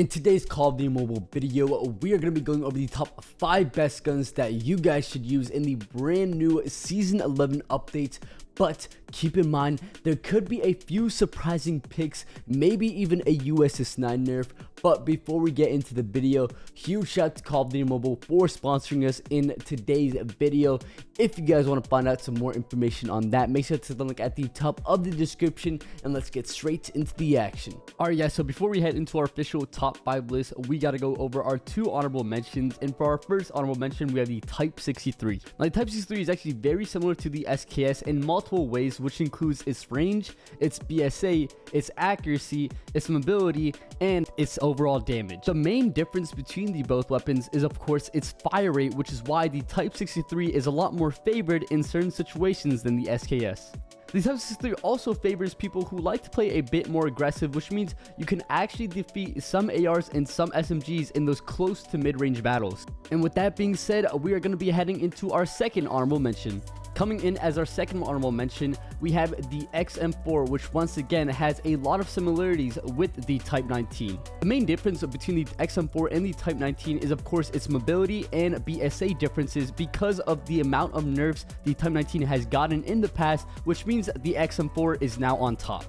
In today's Call of Duty Mobile video, we are going to be going over the top 5 best guns that you guys should use in the brand new Season 11 update. But keep in mind, there could be a few surprising picks, maybe even a USS 9 nerf. But before we get into the video, huge shout out to Call of Duty Mobile for sponsoring us in today's video. If you guys want to find out some more information on that, make sure to the link at the top of the description, and let's get straight into the action. Alright guys, so before we head into our official top 5 list, we got to go over our 2 honorable mentions. And for our first honorable mention, we have the Type 63. Now the Type 63 is actually very similar to the SKS in multiple ways, which includes its range, its BSA, its accuracy, its mobility, and its overall damage. The main difference between the both weapons is of course its fire rate, which is why the Type 63 is a lot more favored in certain situations than the SKS. The Type 63 also favors people who like to play a bit more aggressive, which means you can actually defeat some ARs and some SMGs in those close to mid-range battles. And with that being said, we are going to be heading into our second honorable mention. Coming in as our second honorable mention, we have the XM4, which once again has a lot of similarities with the Type 19. The main difference between the XM4 and the Type 19 is of course its mobility and BSA differences because of the amount of nerfs the Type 19 has gotten in the past, which means the XM4 is now on top.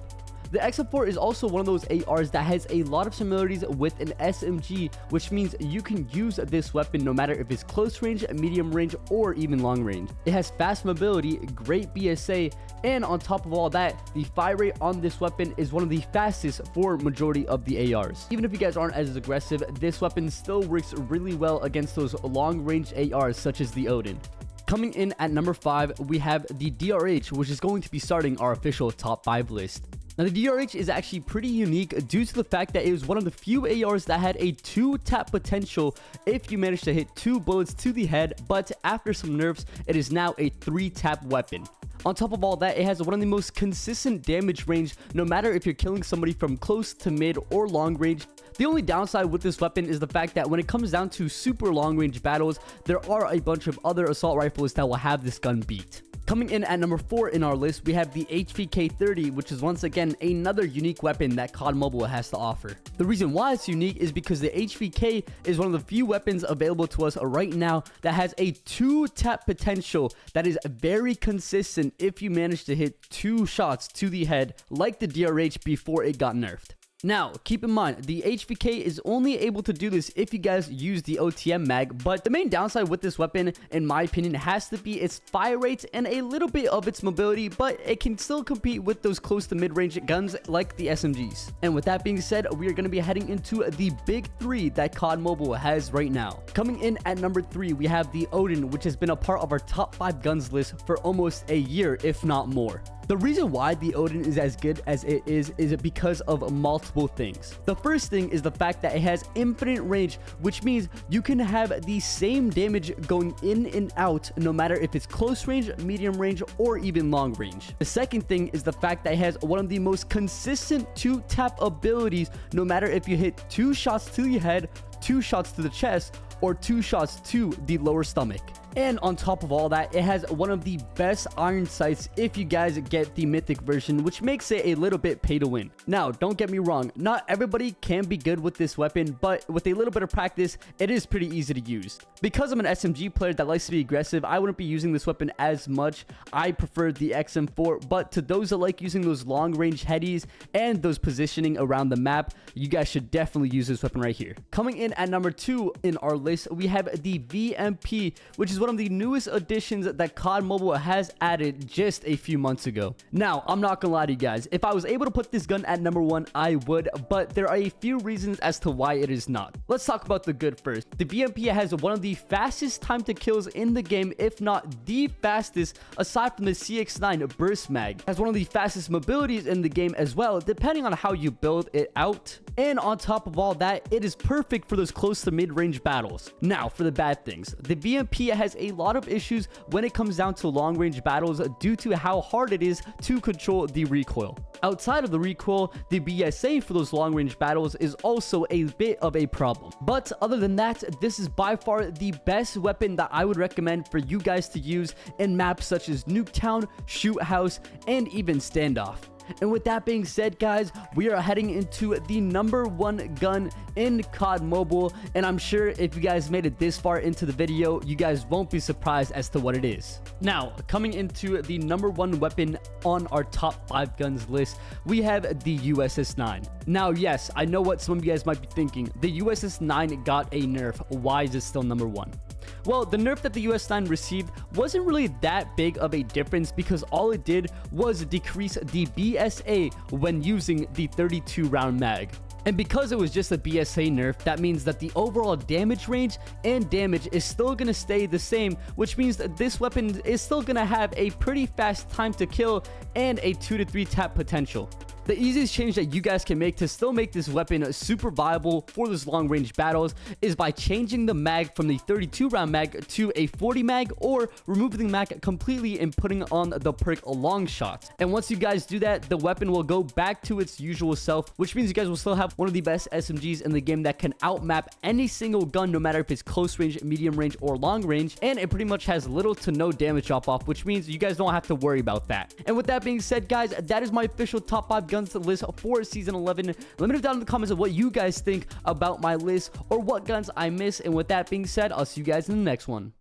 The XM4 is also one of those ARs that has a lot of similarities with an SMG, which means you can use this weapon no matter if it's close range, medium range, or even long range. It has fast mobility, great BSA, and on top of all that, the fire rate on this weapon is one of the fastest for majority of the ARs. Even if you guys aren't as aggressive, this weapon still works really well against those long range ARs such as the Oden. Coming in at number 5, we have the DRH, which is going to be starting our official top 5 list. Now the DRH is actually pretty unique due to the fact that it was one of the few ARs that had a 2-tap potential if you managed to hit 2 bullets to the head, but after some nerfs, it is now a 3-tap weapon. On top of all that, it has one of the most consistent damage range, no matter if you're killing somebody from close to mid or long range. The only downside with this weapon is the fact that when it comes down to super long range battles, there are a bunch of other assault rifles that will have this gun beat. Coming in at number 4 in our list, we have the HVK-30, which is once again another unique weapon that COD Mobile has to offer. The reason why it's unique is because the HVK is one of the few weapons available to us right now that has a 2-tap potential that is very consistent if you manage to hit 2 shots to the head like the DRH before it got nerfed. Now, keep in mind, the HVK is only able to do this if you guys use the OTM mag, but the main downside with this weapon, in my opinion, has to be its fire rate and a little bit of its mobility, but it can still compete with those close to mid-range guns like the SMGs. And with that being said, we are going to be heading into the big 3 that COD Mobile has right now. Coming in at number 3, we have the Oden, which has been a part of our top 5 guns list for almost a year, if not more. The reason why the Oden is as good as it is because of multiple things. The first thing is the fact that it has infinite range, which means you can have the same damage going in and out no matter if it's close range, medium range, or even long range. The second thing is the fact that it has one of the most consistent 2-tap abilities no matter if you hit 2 shots to the head, 2 shots to the chest, or 2 shots to the lower stomach. And on top of all that, it has one of the best iron sights if you guys get the mythic version, which makes it a little bit pay to win. Now, don't get me wrong, not everybody can be good with this weapon, but with a little bit of practice, it is pretty easy to use. Because I'm an SMG player that likes to be aggressive, I wouldn't be using this weapon as much. I prefer the XM4, but to those that like using those long range headies and those positioning around the map, you guys should definitely use this weapon right here. Coming in at number 2 in our list, we have the VMP, which is one of the newest additions that COD Mobile has added just a few months ago. Now, I'm not gonna lie to you guys, if I was able to put this gun at number 1, I would, but there are a few reasons as to why it is not. Let's talk about the good first. The VMP has one of the fastest time to kills in the game, if not the fastest, aside from the CX9 burst mag. It has one of the fastest mobilities in the game as well, depending on how you build it out. And on top of all that, it is perfect for those close to mid-range battles. Now, for the bad things, the VMP has a lot of issues when it comes down to long-range battles due to how hard it is to control the recoil. Outside of the recoil, the BSA for those long-range battles is also a bit of a problem. But other than that, this is by far the best weapon that I would recommend for you guys to use in maps such as Nuketown, Shoutout, and even Standoff. And with that being said, guys, we are heading into the #1 gun in COD Mobile, and I'm sure if you guys made it this far into the video, you guys won't be surprised as to what it is. Now, coming into the #1 weapon on our top 5 guns list, we have the USS-9. Now, yes, I know what some of you guys might be thinking. The USS-9 got a nerf. Why is it still #1? Well, the nerf that the US-9 received wasn't really that big of a difference because all it did was decrease the BSA when using the 32 round mag. And because it was just a BSA nerf, that means that the overall damage range and damage is still going to stay the same, which means that this weapon is still going to have a pretty fast time to kill and a 2 to 3 tap potential. The easiest change that you guys can make to still make this weapon super viable for those long range battles is by changing the mag from the 32 round mag to a 40 mag, or removing the mag completely and putting on the perk long shot. And once you guys do that, the weapon will go back to its usual self, which means you guys will still have one of the best SMGs in the game that can outmap any single gun, no matter if it's close range, medium range, or long range. And it pretty much has little to no damage drop off, which means you guys don't have to worry about that. And with that being said, guys, that is my official top 5 guns list for season 11. Let me know down in the comments of what you guys think about my list or what guns I miss. And with that being said, I'll see you guys in the next one.